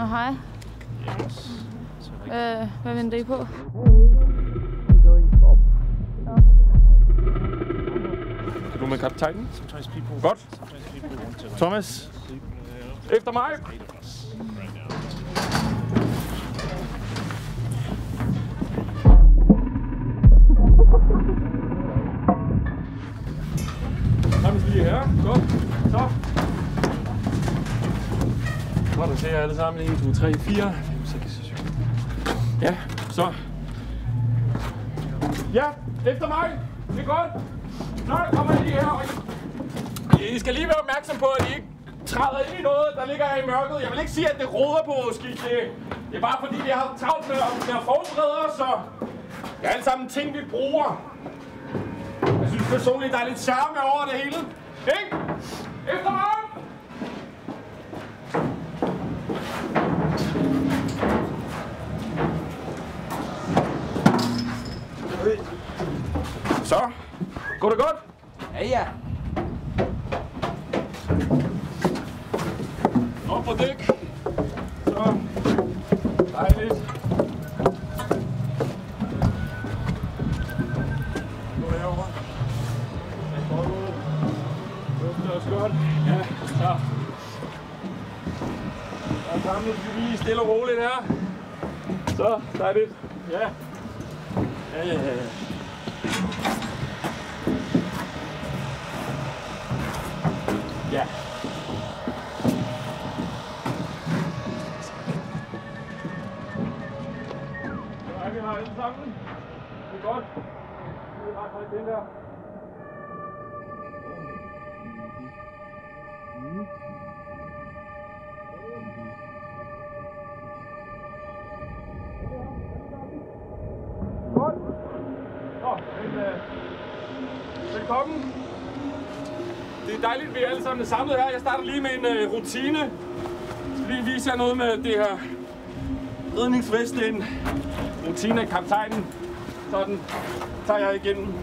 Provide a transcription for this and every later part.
Hej. Hvad venter I på? Er du med kaptajnen? Godt. Thomas, efter mig. Thomas lige her. Godt. Så. Godt at se jer alle sammen. 1, 2, 3, 4, 5, 6, 7. Ja, så. Ja, efter mig. Det er godt. Så kommer I lige her. Og I skal lige være opmærksom på, at I ikke træder ind i noget, der ligger her i mørket. Jeg vil ikke sige, at det roder på vores skib. Det er bare fordi, vi har travlt med at forberede os, så det er alle sammen ting, vi bruger. Jeg synes personligt, der er lidt charme over det hele. Ikke? Efter mig! Så, går det godt? Ja. Op på dæk. Så, dejligt. Gå herover. Lufter os godt. Ja, så. Og samles vi lige stille og roligt her. Så, dejligt. Ja. Ja. Ja. Så er vi her alle sammen. Det er godt. Det er ret højt den der. Godt. Så, velkommen. Det er dejligt, at vi alle sammen er samlet her. Jeg starter lige med en rutine. Jeg skal lige vise jer noget med det her redningsvest. En rutine af kaptajnen. Sådan tager jeg igennem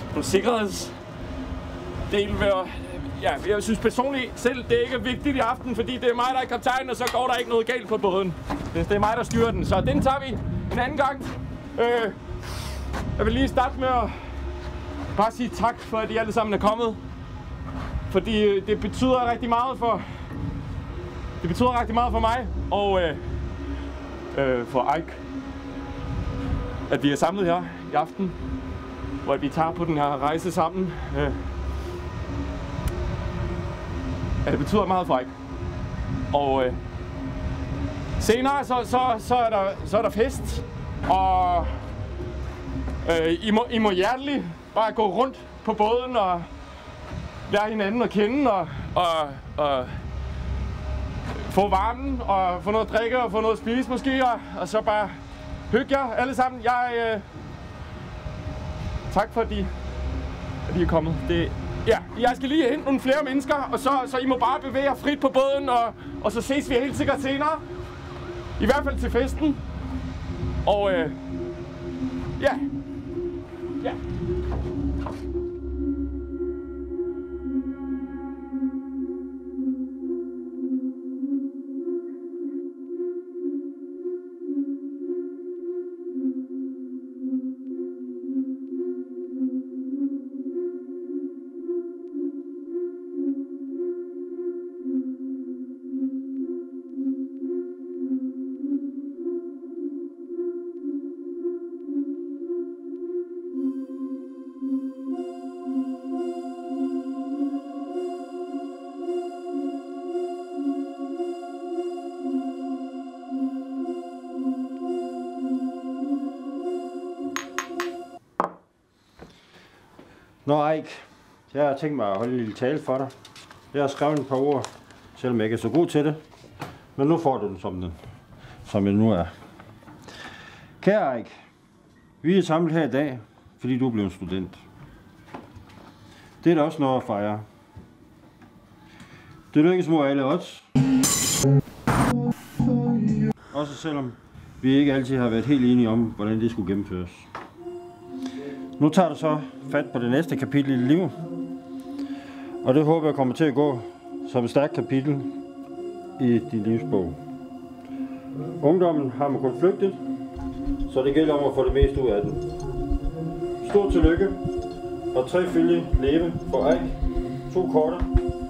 nogle sikkerhedsdel. Ja, jeg synes personligt selv, det ikke er vigtigt i aften, fordi det er mig, der er kaptajnen, og så går der ikke noget galt på båden. Det er mig, der styrer den. Så den tager vi en anden gang. Jeg vil lige starte med at bare sige tak for, at I alle sammen er kommet. Fordi det betyder rigtig meget for mig og for Ike, at vi er samlet her i aften, hvor vi tager på den her rejse sammen. Ja, det betyder meget for Ike. Og senere så er der fest, og I må hjerteligt bare gå rundt på båden og lære hinanden at kende og få varmen og få noget at drikke og få noget at spise måske, og så bare hygge jer alle sammen. Tak for, at I er kommet. Jeg skal lige hente nogle flere mennesker, og så I må bare bevæge jer frit på båden, og så ses vi helt sikkert senere. I hvert fald til festen. Og ja. Nå Ike, jeg har tænkt mig at holde en lille tale for dig. Jeg har skrevet et par ord, selvom jeg ikke er så god til det. Men nu får du den som den nu er. Kære Ike, vi er samlet her i dag, fordi du er blevet student. Det er da også noget at fejre. Det lykkes mod alle odds. Også selvom vi ikke altid har været helt enige om, hvordan det skulle gennemføres. Nu tager du så fat på det næste kapitel i dit liv. Og det håber jeg kommer til at gå som et stærkt kapitel. i din livsbog. Ungdommen har man kun flygtet, så det gælder om at få det meste ud af den. Stort tillykke, og 3 følge leve for Eik, 2 korte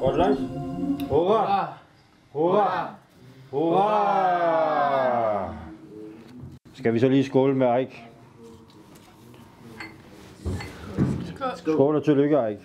og et langt. Hurra! Hurra! Hurra! Skal vi så lige skåle med Eik? Skål og tillykke, Eik.